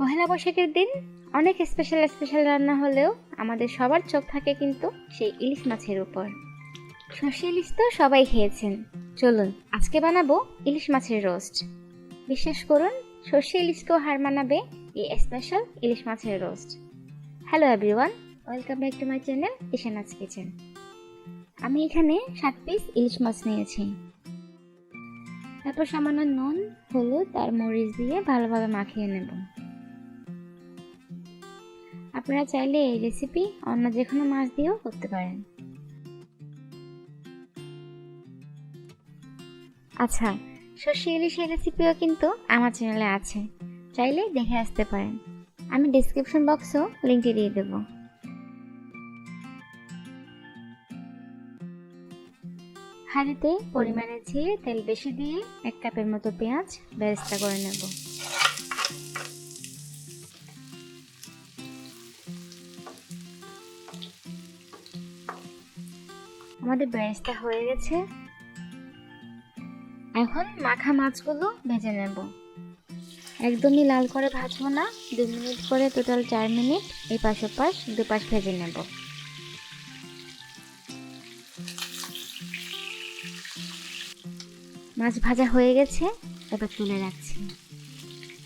পহেলা বৈশাখের দিন অনেক স্পেশাল রান্না হলেও আমাদের সবার চোখ থাকে কিন্তু সেই ইলিশ মাছের উপর। সর্ষে ইলিশ তো সবাই খেয়েছেন, চলুন আজকে বানাবো ইলিশ মাছের রোস্ট। বিশ্বাস করুন, সর্ষে ইলিশকেও হার মানাবে এই স্পেশাল ইলিশ মাছের roast. Hello everyone, welcome back to my channel Ishana's kitchen. আমি এখানে 7 পিস ইলিশ মাছ নিয়েছি। তারপর সামান্য নুন, হলুদ আর মরিচ দিয়ে ভালোভাবে মাখিয়ে নেব। আপনারা চাইলে এই রেসিপি অন্য যে কোনো মাছ দিয়েও করতে পারেন। আচ্ছা, সর্ষে ইলিশের রেসিপিও কিন্তু আমার চ্যানেলে আছে, চাইলে দেখে আসতে পারেন। আমি ডেসক্রিপশন বক্সেও লিঙ্কটি দিয়ে দেব। হাঁড়িতে পরিমাণে জিরে তেল বেশি দিয়ে 1 কাপের মতো পেঁয়াজ বেরেস্তা করে নেব। আমাদের বেরেস্তা হয়ে গেছে। এখন মাখা মাছগুলো ভেজে নেব। একদমই লাল করে ভাজবো না, 2 মিনিট করে, টোটাল 4 মিনিট এই পাশ ওপাশ দুপাশ ভেজে নেব। মাছ ভাজা হয়ে গেছে, এবার তুলে রাখছি।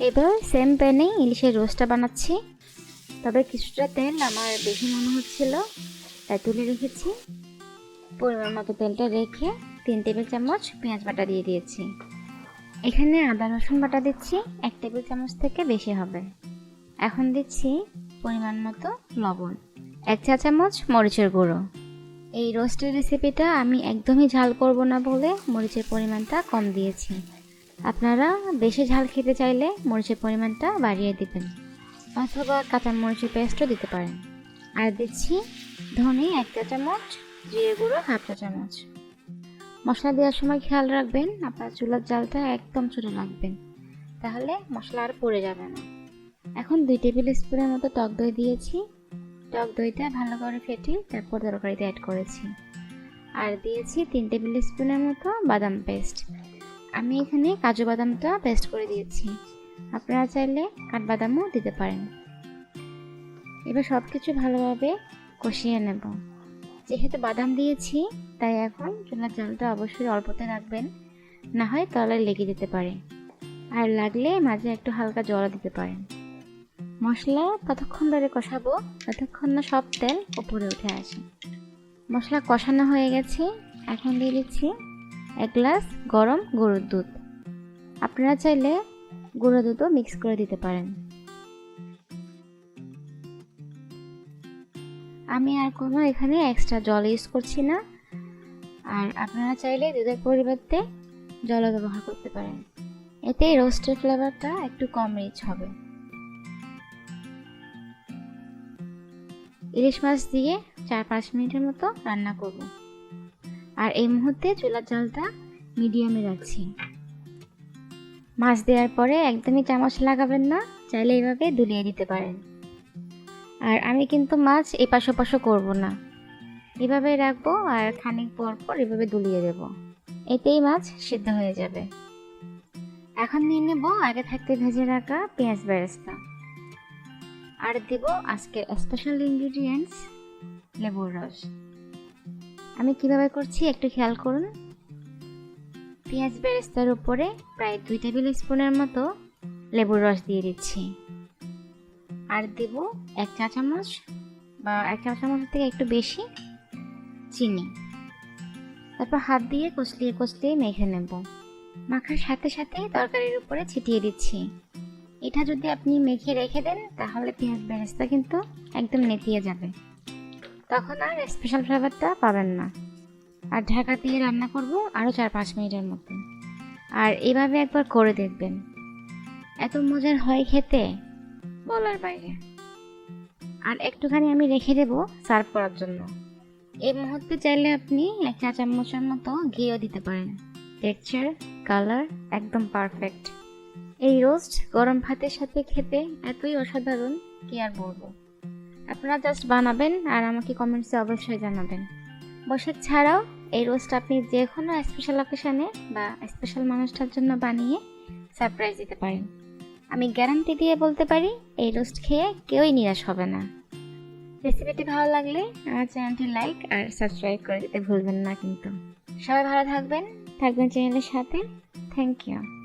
এবার সেম প্যানে ইলিশের রোস্টটা বানাচ্ছি, তবে কিছুটা তেল আমার বেশি মনে হচ্ছিল তাই তুলে রেখেছি। পরিমাণ মতো তেলটা রেখে 3 টেবিল চামচ পেঁয়াজ বাটা দিয়ে দিয়েছি। এখানে আদা রসুন বাটা দিচ্ছি 1 টেবিল চামচ থেকে বেশি হবে। এখন দিচ্ছি পরিমাণ মতো লবণ, 1 চা চামচ মরিচের গুঁড়ো। এই রোস্টের রেসিপিটা আমি একদমই ঝাল করব না বলে মরিচের পরিমাণটা কম দিয়েছি। আপনারা বেশি ঝাল খেতে চাইলে মরিচের পরিমাণটা বাড়িয়ে দিবেন, অথবা কাঁচা মরিচের পেস্টও দিতে পারেন। আর দিচ্ছি ধনে 1 চা চামচ, জিরে গুঁড়ো 1/2 চা চামচ। মশলা দেওয়ার সময় খেয়াল রাখবেন আপনার চুলার জালটা একদম ছোট রাখবেন, তাহলে মশলা আর পড়ে যাবে না। এখন 2 টেবিল স্পুনের মতো টক দই দিয়েছি। টক দইটা ভালো করে ফেটে তারপর তরকারিতে অ্যাড করেছি। আর দিয়েছি 3 টেবিল স্পুনের মতো বাদাম পেস্ট। আমি এখানে কাজু বাদামটা পেস্ট করে দিয়েছি, আপনারা চাইলে কাঠবাদামও দিতে পারেন। এবার সব কিছু ভালোভাবে কষিয়ে নেব। যেহেতু বাদাম দিয়েছি তাই এখন চুলার জালটা অবশ্যই অল্পতে রাখবেন, না হয় তলায় লেগে যেতে পারে। আর লাগলে মাঝে একটু হালকা জল দিতে পারেন। মশলা ততক্ষণ ধরে কষাবো ততক্ষণ না সব তেল উপরে উঠে আসে। মশলা কষানো হয়ে গেছে, এখন দিয়ে দিচ্ছি 1 গ্লাস গরম গরুর দুধ। আপনারা চাইলে গুঁড়ো দুধও মিক্স করে দিতে পারেন। আমি আর কোনো এখানে এক্সট্রা জল ইউজ করছি না। আর আপনারা চাইলে দুধের পরিবর্তে জলও ব্যবহার করতে পারেন, এতে রোস্টের ফ্লেভারটা একটু কম রিচ হবে। ইলিশ মাছ দিয়ে 4-5 মিনিটের মতো রান্না করব। আর এই মুহূর্তে চুলার জালটা মিডিয়ামে রাখছি। মাছ দেওয়ার পরে একদমই চামচ লাগাবেন না, চাইলে এইভাবে দুলিয়ে দিতে পারেন। আর আমি কিন্তু মাছ এপাশ ওপাশ করবো না, এভাবে রাখবো আর খানিক পর পর এভাবে দুলিয়ে দেব, এতেই মাছ সিদ্ধ হয়ে যাবে। এখন নিয়ে নেব আগে থাকতে ভেজে রাখা পেঁয়াজ বেরেস্তা। আর দেব আজকের স্পেশাল ইনগ্রিডিয়েন্টস লেবুর রস। আমি কিভাবে করছি একটু খেয়াল করুন। পেঁয়াজ বেরেস্তার উপরে প্রায় 2 টেবিল স্পুনের মতো লেবুর রস দিয়ে দিচ্ছি। আর দেব 1 চা চামচ বা 1 চা চামচের থেকে একটু বেশি চিনি। তারপর হাত দিয়ে কষলিয়ে মেখে নেব। মাখার সাথে সাথে তরকারির উপরে ছিটিয়ে দিচ্ছি। এটা যদি আপনি মেখে রেখে দেন তাহলে পেঁয়াজ বেরেস্তা কিন্তু একদম নেতিয়ে যাবে, তখন আর স্পেশাল ফ্লেভারটা পাবেন না। আর ঢাকা দিয়ে রান্না করব আরও 4-5 মিনিটের মতো। আর এভাবে একবার করে দেখবেন, এত মজার হয় খেতে বলার বাইরে। আর একটুখানি আমি রেখে দেব সার্ভ করার জন্য। এই মুহূর্তে চাইলে আপনি 1 চা চামচের মতো ঘিও দিতে পারেন। টেক্সচার, কালার একদম পারফেক্ট। এই রোস্ট গরম ভাতের সাথে খেতে এতই অসাধারণ, কি আর বলবো। আপনারা জাস্ট বানাবেন আর আমাকে কমেন্টসে অবশ্যই জানাবেন। বৈশাখ ছাড়াও এই রোস্ট আপনি যে কোনো স্পেশাল অকেশনে বা স্পেশাল মানুষটার জন্য বানিয়ে সারপ্রাইজ দিতে পারেন। আমি গ্যারান্টি দিয়ে বলতে পারি এই রোস্ট খেয়ে কেউই নিরাশ হবে না। রেসিপিটি ভালো লাগলে আমার চ্যানেলটি লাইক আর সাবস্ক্রাইব করে দিতে ভুলবেন না কিন্তু। সবাই ভালো থাকবেন চ্যানেলের সাথে। Thank you.